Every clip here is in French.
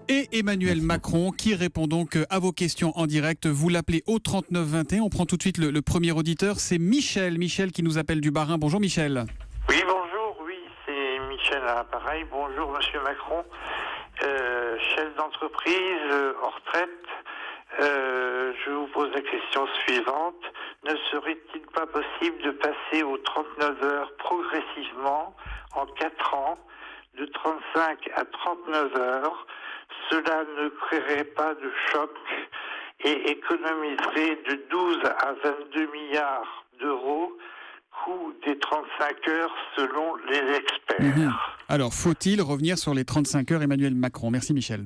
Et Emmanuel Macron qui répond donc à vos questions en direct. Vous l'appelez au 39 21. On prend tout de suite le premier auditeur. C'est Michel. Michel qui nous appelle du Bas-Rhin. Bonjour Michel. Oui, bonjour. Oui, c'est Michel à l'appareil. Bonjour Monsieur Macron. Chef d'entreprise en retraite. Je vous pose la question suivante. Ne serait-il pas possible de passer aux 39 heures progressivement en 4 ans, de 35 à 39 heures? Cela ne créerait pas de choc et économiserait de 12 à 22 milliards d'euros, coût des 35 heures selon les experts. Alors, faut-il revenir sur les 35 heures, Emmanuel Macron? Merci Michel.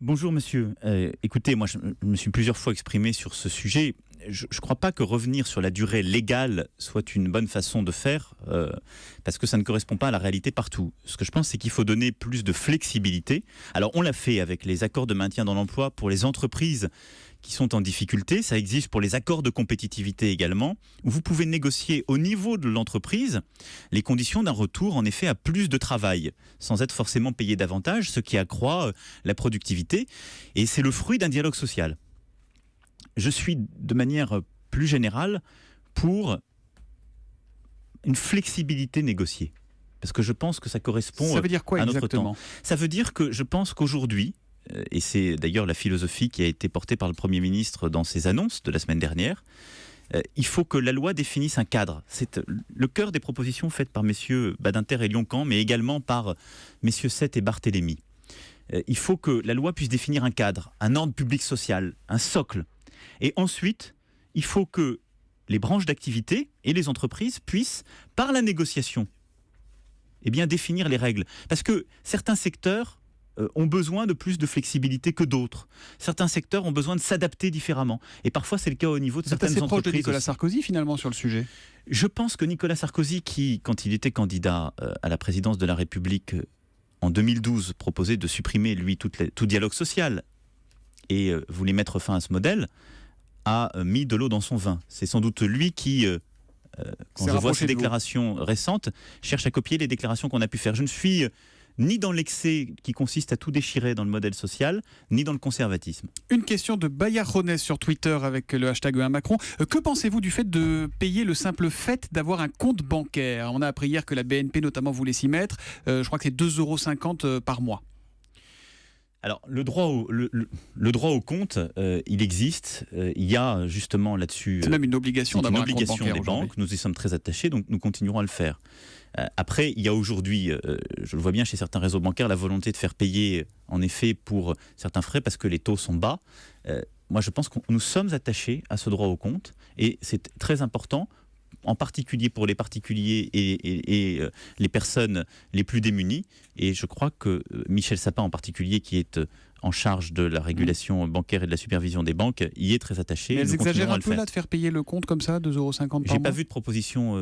Bonjour monsieur. Écoutez, moi je me suis plusieurs fois exprimé sur ce sujet. Je ne crois pas que revenir sur la durée légale soit une bonne façon de faire, parce que ça ne correspond pas à la réalité partout. Ce que je pense, c'est qu'il faut donner plus de flexibilité. Alors on l'a fait avec les accords de maintien dans l'emploi pour les entreprises qui sont en difficulté. Ça existe pour les accords de compétitivité également, où vous pouvez négocier au niveau de l'entreprise les conditions d'un retour en effet à plus de travail, sans être forcément payé davantage, ce qui accroît la productivité. Et c'est le fruit d'un dialogue social. Je suis de manière plus générale pour une flexibilité négociée, parce que je pense que ça correspond Ça veut dire quoi à notre exactement? temps. Ça veut dire que je pense qu'aujourd'hui, et c'est d'ailleurs la philosophie qui a été portée par le Premier ministre dans ses annonces de la semaine dernière, il faut que la loi définisse un cadre. C'est le cœur des propositions faites par messieurs Badinter et Lioncan, mais également par messieurs Sett et Barthélémy. Il faut que la loi puisse définir un cadre, un ordre public social, un socle. Et ensuite, il faut que les branches d'activité et les entreprises puissent, par la négociation, eh bien, définir les règles. Parce que certains secteurs ont besoin de plus de flexibilité que d'autres. Certains secteurs ont besoin de s'adapter différemment. Et parfois, c'est le cas au niveau de certaines entreprises. C'est proche de Nicolas aussi. Sarkozy, finalement, sur le sujet. Je pense que Nicolas Sarkozy, qui, quand il était candidat à la présidence de la République en 2012, proposait de supprimer, lui, tout dialogue social et voulait mettre fin à ce modèle, a mis de l'eau dans son vin. C'est sans doute lui qui, quand je vois ses déclarations récentes, cherche à copier les déclarations qu'on a pu faire. Je ne suis ni dans l'excès qui consiste à tout déchirer dans le modèle social, ni dans le conservatisme. Une question de Bayard Ronès sur Twitter avec le hashtag #1Macron. Que pensez-vous du fait de payer le simple fait d'avoir un compte bancaire? On a appris hier que la BNP notamment voulait s'y mettre. Je crois que c'est 2,50 € par mois. Alors, le droit au compte, il existe. Il y a justement là-dessus... C'est même une obligation d'avoir un compte bancaire des banques. Nous y sommes très attachés, donc nous continuerons à le faire. Après, il y a aujourd'hui, je le vois bien chez certains réseaux bancaires, la volonté de faire payer, en effet, pour certains frais, parce que les taux sont bas. Moi, je pense que nous sommes attachés à ce droit au compte, et c'est très important, en particulier pour les particuliers et les personnes les plus démunies. Et je crois que Michel Sapin en particulier, qui est en charge de la régulation bancaire et de la supervision des banques, y est très attaché. Mais elles exagèrent un peu là de faire payer le compte comme ça, 2,50 € par mois. J'ai pas vu de proposition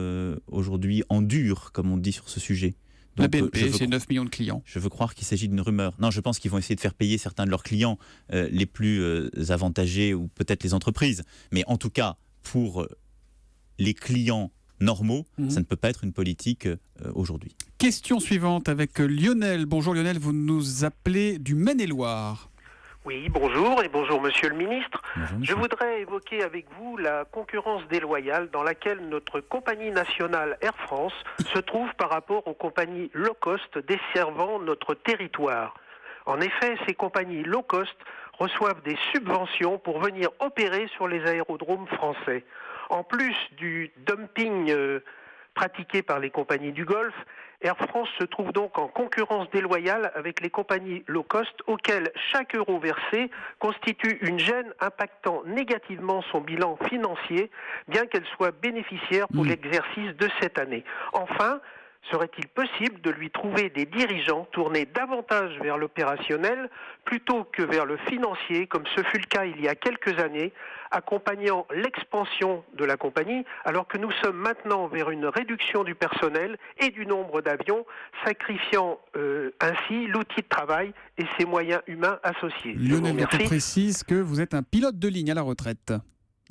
aujourd'hui en dur, comme on dit sur ce sujet. Donc, la BNP, c'est 9 millions de clients. Je veux croire qu'il s'agit d'une rumeur. Non, je pense qu'ils vont essayer de faire payer certains de leurs clients les plus avantagés, ou peut-être les entreprises. Mais en tout cas, pour les clients normaux, ça ne peut pas être une politique aujourd'hui. Question suivante avec Lionel. Bonjour Lionel, vous nous appelez du Maine-et-Loire. Oui, bonjour et bonjour Monsieur le Ministre. Bonjour, Je voudrais évoquer avec vous la concurrence déloyale dans laquelle notre compagnie nationale Air France se trouve par rapport aux compagnies low cost desservant notre territoire. En effet, ces compagnies low cost reçoivent des subventions pour venir opérer sur les aérodromes français. En plus du dumping pratiqué par les compagnies du Golfe, Air France se trouve donc en concurrence déloyale avec les compagnies low cost auxquelles chaque euro versé constitue une gêne impactant négativement son bilan financier, bien qu'elle soit bénéficiaire pour l'exercice de cette année. Enfin, serait-il possible de lui trouver des dirigeants tournés davantage vers l'opérationnel plutôt que vers le financier, comme ce fut le cas il y a quelques années, accompagnant l'expansion de la compagnie, alors que nous sommes maintenant vers une réduction du personnel et du nombre d'avions, sacrifiant ainsi l'outil de travail et ses moyens humains associés. Lionel, je précise que vous êtes un pilote de ligne à la retraite,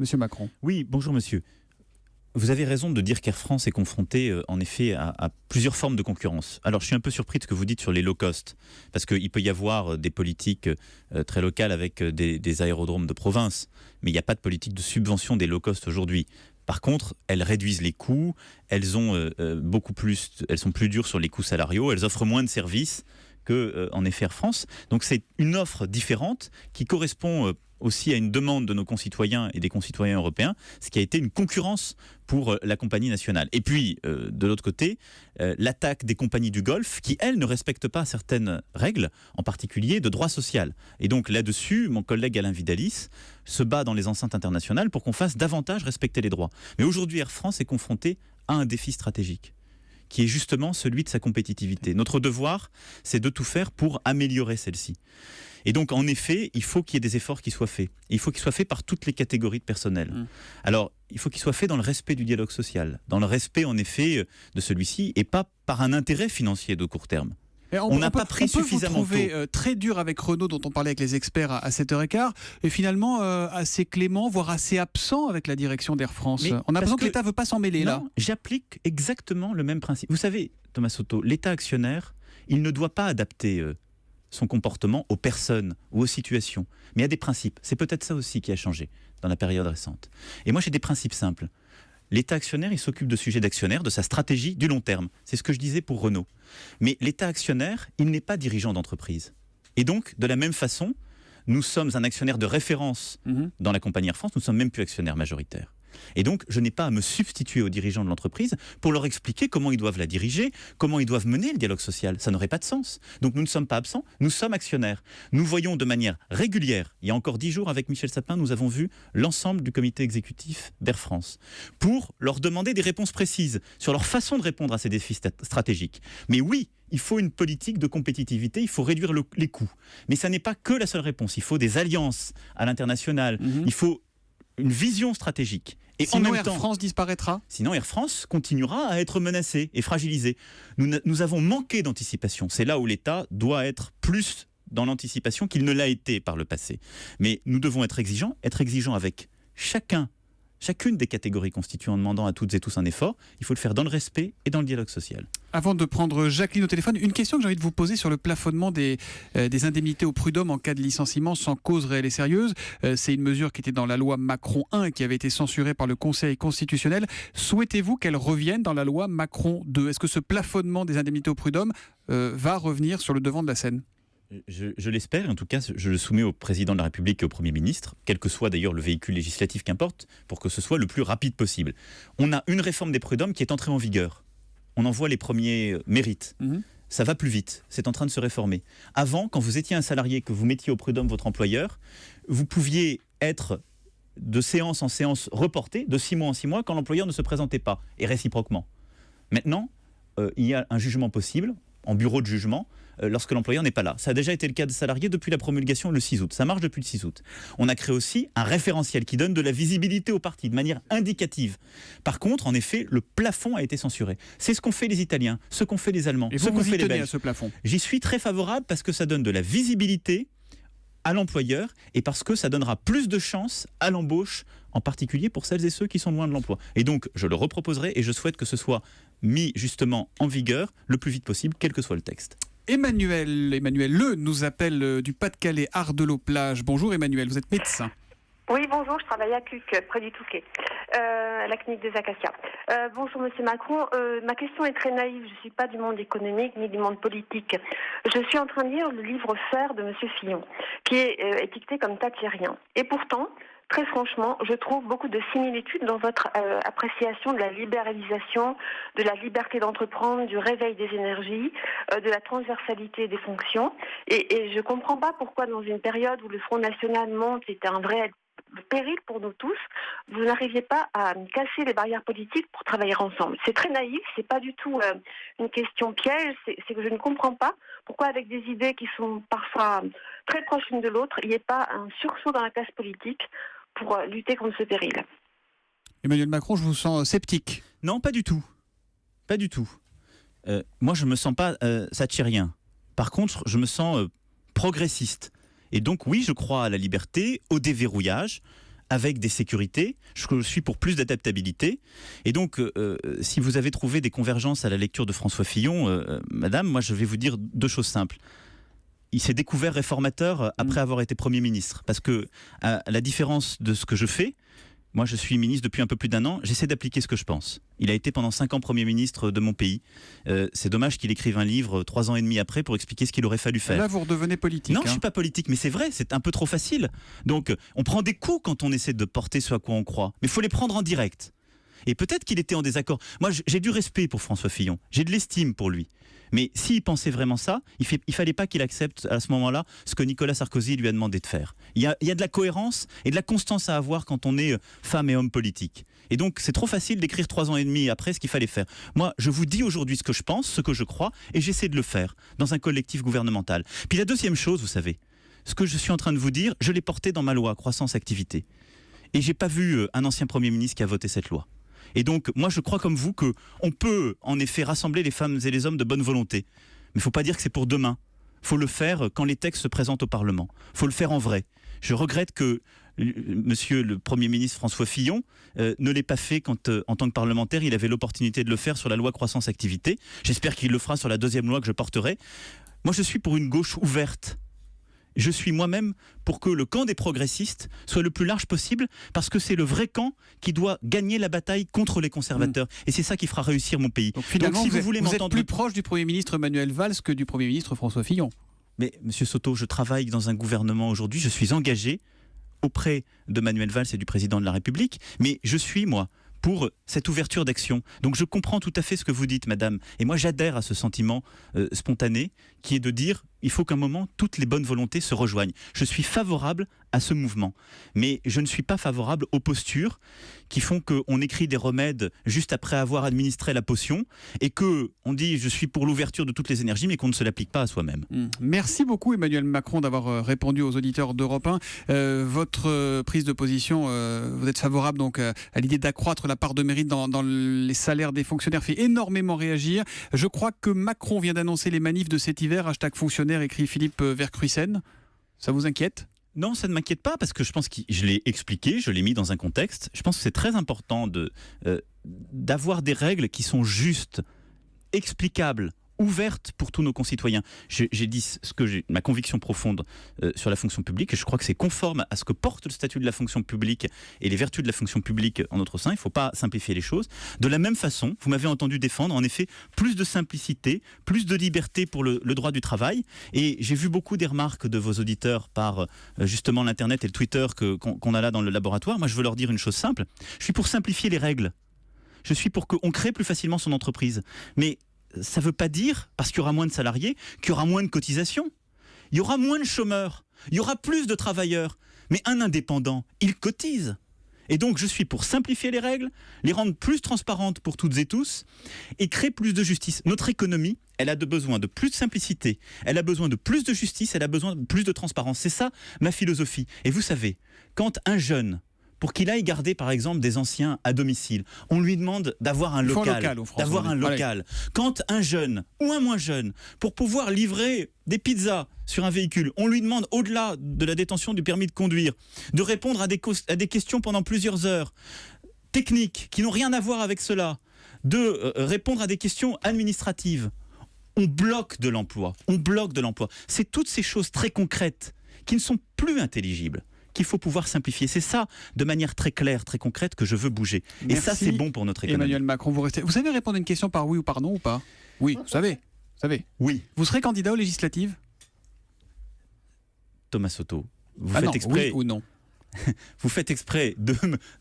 Monsieur Macron. Oui, bonjour monsieur. Vous avez raison de dire qu'Air France est confronté en effet à plusieurs formes de concurrence. Alors je suis un peu surpris de ce que vous dites sur les low cost, parce qu'il peut y avoir des politiques très locales avec des aérodromes de province, mais il n'y a pas de politique de subvention des low cost aujourd'hui. Par contre, elles réduisent les coûts, elles sont plus dures sur les coûts salariaux, elles offrent moins de services que en effet Air France. Donc c'est une offre différente qui correspond aussi à une demande de nos concitoyens et des concitoyens européens, ce qui a été une concurrence pour la compagnie nationale. Et puis, de l'autre côté, l'attaque des compagnies du Golfe, qui, elles, ne respectent pas certaines règles, en particulier de droit social. Et donc, là-dessus, mon collègue Alain Vidalis se bat dans les enceintes internationales pour qu'on fasse davantage respecter les droits. Mais aujourd'hui, Air France est confronté à un défi stratégique, qui est justement celui de sa compétitivité. Notre devoir, c'est de tout faire pour améliorer celle-ci. Et donc, en effet, il faut qu'il y ait des efforts qui soient faits. Il faut qu'ils soient faits par toutes les catégories de personnel. Alors, il faut qu'ils soient faits dans le respect du dialogue social, dans le respect, en effet, de celui-ci, et pas par un intérêt financier de court terme. On n'a pas pris suffisamment tôt. On peut vous trouver très dur avec Renault, dont on parlait avec les experts à 7h15, et finalement assez clément, voire assez absent avec la direction d'Air France. Mais on a l'impression que l'État ne veut pas s'en mêler, là. J'applique exactement le même principe. Vous savez, Thomas Soto, l'État actionnaire, il ne doit pas adapter son comportement aux personnes ou aux situations. Mais il y a des principes. C'est peut-être ça aussi qui a changé dans la période récente. Et moi, j'ai des principes simples. L'État actionnaire, il s'occupe de sujets d'actionnaire, de sa stratégie du long terme. C'est ce que je disais pour Renault. Mais l'État actionnaire, il n'est pas dirigeant d'entreprise. Et donc, de la même façon, nous sommes un actionnaire de référence dans la compagnie Air France, nous ne sommes même plus actionnaires majoritaires. Et donc, je n'ai pas à me substituer aux dirigeants de l'entreprise pour leur expliquer comment ils doivent la diriger, comment ils doivent mener le dialogue social. Ça n'aurait pas de sens. Donc, nous ne sommes pas absents, nous sommes actionnaires. Nous voyons de manière régulière, il y a encore 10 jours avec Michel Sapin, nous avons vu l'ensemble du comité exécutif d'Air France pour leur demander des réponses précises sur leur façon de répondre à ces défis stratégiques. Mais oui, il faut une politique de compétitivité, il faut réduire les coûts. Mais ça n'est pas que la seule réponse. Il faut des alliances à l'international, il faut une vision stratégique. Et sinon, en même Air temps, France disparaîtra. Sinon, Air France continuera à être menacée et fragilisée. Nous avons manqué d'anticipation. C'est là où l'État doit être plus dans l'anticipation qu'il ne l'a été par le passé. Mais nous devons être exigeants avec chacune des catégories constituées en demandant à toutes et tous un effort. Il faut le faire dans le respect et dans le dialogue social. Avant de prendre Jacqueline au téléphone, une question que j'ai envie de vous poser sur le plafonnement des indemnités au prud'homme en cas de licenciement sans cause réelle et sérieuse. C'est une mesure qui était dans la loi Macron 1 et qui avait été censurée par le Conseil constitutionnel. Souhaitez-vous qu'elle revienne dans la loi Macron 2 ? Est-ce que ce plafonnement des indemnités au prud'homme va revenir sur le devant de la scène ? Je l'espère, en tout cas, je le soumets au président de la République et au Premier ministre, quel que soit d'ailleurs le véhicule législatif qu'importe, pour que ce soit le plus rapide possible. On a une réforme des prud'hommes qui est entrée en vigueur. On en voit les premiers mérites. Ça va plus vite, c'est en train de se réformer. Avant, quand vous étiez un salarié, que vous mettiez au prud'homme votre employeur, vous pouviez être de séance en séance reporté, de 6 mois en 6 mois, quand l'employeur ne se présentait pas, et réciproquement. Maintenant, il y a un jugement possible, en bureau de jugement, lorsque l'employeur n'est pas là. Ça a déjà été le cas des salariés depuis la promulgation le 6 août. Ça marche depuis le 6 août. On a créé aussi un référentiel qui donne de la visibilité aux parties de manière indicative. Par contre, en effet, le plafond a été censuré. C'est ce qu'ont fait les Italiens, ce qu'ont fait les Allemands, et ce qu'ont fait les Belges. À ce plafond. J'y suis très favorable parce que ça donne de la visibilité à l'employeur et parce que ça donnera plus de chances à l'embauche, en particulier pour celles et ceux qui sont loin de l'emploi. Et donc, je le reproposerai et je souhaite que ce soit mis justement en vigueur le plus vite possible, quel que soit le texte. Emmanuel Le nous appelle du Pas-de-Calais, Ardelot-Plage. Bonjour Emmanuel, vous êtes médecin. Oui, bonjour, je travaille à Cuc, près du Touquet, à la clinique des Acacias. Bonjour Monsieur Macron, ma question est très naïve, je ne suis pas du monde économique ni du monde politique. Je suis en train de lire le livre Faire de Monsieur Fillon, qui est étiqueté comme thatchérien. Et pourtant, très franchement, je trouve beaucoup de similitudes dans votre appréciation de la libéralisation, de la liberté d'entreprendre, du réveil des énergies, de la transversalité des fonctions. Et je ne comprends pas pourquoi, dans une période où le Front National monte, c'est un vrai péril pour nous tous, vous n'arriviez pas à casser les barrières politiques pour travailler ensemble. C'est très naïf, c'est pas du tout une question piège, c'est que je ne comprends pas pourquoi avec des idées qui sont parfois très proches l'une de l'autre, il n'y ait pas un sursaut dans la classe politique pour lutter contre ce péril. Emmanuel Macron, je vous sens sceptique. Non, pas du tout. Pas du tout. Moi, je ne me sens pas thatchérien. Par contre, je me sens progressiste. Et donc, oui, je crois à la liberté, au déverrouillage, avec des sécurités, je suis pour plus d'adaptabilité. Et donc, si vous avez trouvé des convergences à la lecture de François Fillon, madame, moi je vais vous dire 2 choses simples. Il s'est découvert réformateur après avoir été Premier ministre. Parce que, à la différence de ce que je fais, moi je suis ministre depuis un peu plus d'1 an, j'essaie d'appliquer ce que je pense. Il a été pendant 5 ans Premier ministre de mon pays. C'est dommage qu'il écrive un livre 3 ans et demi après pour expliquer ce qu'il aurait fallu faire. Là, vous redevenez politique. Non, je ne suis pas politique, mais c'est vrai, c'est un peu trop facile. Donc, on prend des coups quand on essaie de porter ce à quoi on croit. Mais il faut les prendre en direct. Et peut-être qu'il était en désaccord. Moi, j'ai du respect pour François Fillon. J'ai de l'estime pour lui. Mais s'il pensait vraiment ça, il ne fallait pas qu'il accepte à ce moment-là ce que Nicolas Sarkozy lui a demandé de faire. Il y a de la cohérence et de la constance à avoir quand on est femme et homme politique. Et donc, c'est trop facile d'écrire 3 ans et demi après ce qu'il fallait faire. Moi, je vous dis aujourd'hui ce que je pense, ce que je crois, et j'essaie de le faire dans un collectif gouvernemental. Puis la deuxième chose, vous savez, ce que je suis en train de vous dire, je l'ai porté dans ma loi croissance-activité. Et je n'ai pas vu un ancien Premier ministre qui a voté cette loi. Et donc, moi, je crois comme vous qu'on peut, en effet, rassembler les femmes et les hommes de bonne volonté. Mais il ne faut pas dire que c'est pour demain. Il faut le faire quand les textes se présentent au Parlement. Il faut le faire en vrai. Je regrette que Monsieur le Premier ministre François Fillon ne l'ait pas fait quand, en tant que parlementaire, il avait l'opportunité de le faire sur la loi croissance-activité. J'espère qu'il le fera sur la 2e loi que je porterai. Moi, je suis pour une gauche ouverte. Je suis moi-même pour que le camp des progressistes soit le plus large possible, parce que c'est le vrai camp qui doit gagner la bataille contre les conservateurs. Et c'est ça qui fera réussir mon pays. Donc finalement, si vous voulez êtes m'entendre plus proche du Premier ministre Manuel Valls que du Premier ministre François Fillon. Mais Monsieur Soto, je travaille dans un gouvernement aujourd'hui, je suis engagé auprès de Manuel Valls et du Président de la République, mais je suis, moi, pour cette ouverture d'action. Donc je comprends tout à fait ce que vous dites, madame. Et moi, j'adhère à ce sentiment spontané qui est de dire il faut qu'à un moment, toutes les bonnes volontés se rejoignent. Je suis favorable à ce mouvement. Mais je ne suis pas favorable aux postures qui font qu'on écrit des remèdes juste après avoir administré la potion et qu'on dit je suis pour l'ouverture de toutes les énergies, mais qu'on ne se l'applique pas à soi-même. Merci beaucoup Emmanuel Macron d'avoir répondu aux auditeurs d'Europe 1. Votre prise de position, vous êtes favorable donc à l'idée d'accroître la part de mérite dans les salaires des fonctionnaires, fait énormément réagir. Je crois que Macron vient d'annoncer les manifs de cet hiver, #fonctionnaire, écrit Philippe Vercruisen. Ça vous inquiète ? Non, ça ne m'inquiète pas, parce que je pense que je l'ai expliqué, je l'ai mis dans un contexte. Je pense que c'est très important d'avoir des règles qui sont justes, explicables, ouvertes pour tous nos concitoyens. J'ai dit ma conviction profonde sur la fonction publique, et je crois que c'est conforme à ce que porte le statut de la fonction publique et les vertus de la fonction publique en notre sein. Il ne faut pas simplifier les choses. De la même façon, vous m'avez entendu défendre, en effet, plus de simplicité, plus de liberté pour le droit du travail. Et j'ai vu beaucoup des remarques de vos auditeurs par justement l'Internet et le Twitter qu'on a là dans le laboratoire. Moi, je veux leur dire une chose simple. Je suis pour simplifier les règles. Je suis pour qu'on crée plus facilement son entreprise. Mais ça ne veut pas dire, parce qu'il y aura moins de salariés, qu'il y aura moins de cotisations. Il y aura moins de chômeurs. Il y aura plus de travailleurs. Mais un indépendant, il cotise. Et donc, je suis pour simplifier les règles, les rendre plus transparentes pour toutes et tous, et créer plus de justice. Notre économie, elle a besoin de plus de simplicité, elle a besoin de plus de justice, elle a besoin de plus de transparence. C'est ça, ma philosophie. Et vous savez, quand un jeune, pour qu'il aille garder par exemple des anciens à domicile, on lui demande d'avoir un local. Quand un jeune ou un moins jeune, pour pouvoir livrer des pizzas sur un véhicule, on lui demande, au-delà de la détention du permis de conduire, de répondre à des questions pendant plusieurs heures, techniques, qui n'ont rien à voir avec cela, de répondre à des questions administratives. On bloque de l'emploi. C'est toutes ces choses très concrètes qui ne sont plus intelligibles qu'il faut pouvoir simplifier. C'est ça, de manière très claire, très concrète, que je veux bouger. Merci. Et ça, c'est bon pour notre économie. Emmanuel Macron, vous savez répondre à une question par oui ou par non ou pas ? Oui, vous savez. Oui. Vous serez candidat aux législatives ? Thomas Soto, vous faites exprès... Oui ou non ? Vous faites exprès de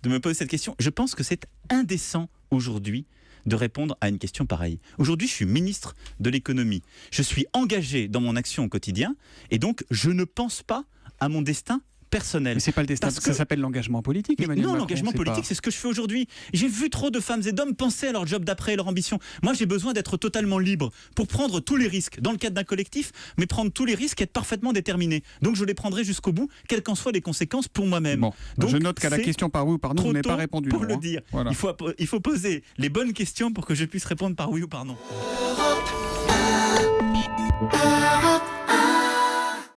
me poser cette question. Je pense que c'est indécent aujourd'hui de répondre à une question pareille. Aujourd'hui, je suis ministre de l'économie. Je suis engagé dans mon action au quotidien et donc je ne pense pas à mon destin personnel. Mais c'est pas le destin, ça s'appelle l'engagement politique, Emmanuel Macron. Non, l'engagement politique, c'est ce que je fais aujourd'hui. J'ai vu trop de femmes et d'hommes penser à leur job d'après et leur ambition. Moi, j'ai besoin d'être totalement libre pour prendre tous les risques dans le cadre d'un collectif, mais prendre tous les risques et être parfaitement déterminé. Donc, je les prendrai jusqu'au bout, quelles qu'en soient les conséquences pour moi-même. Bon, donc, je note qu'à la question par oui ou par non, vous n'avez pas répondu. Pour le dire, voilà. Il faut poser les bonnes questions pour que je puisse répondre par oui ou par non.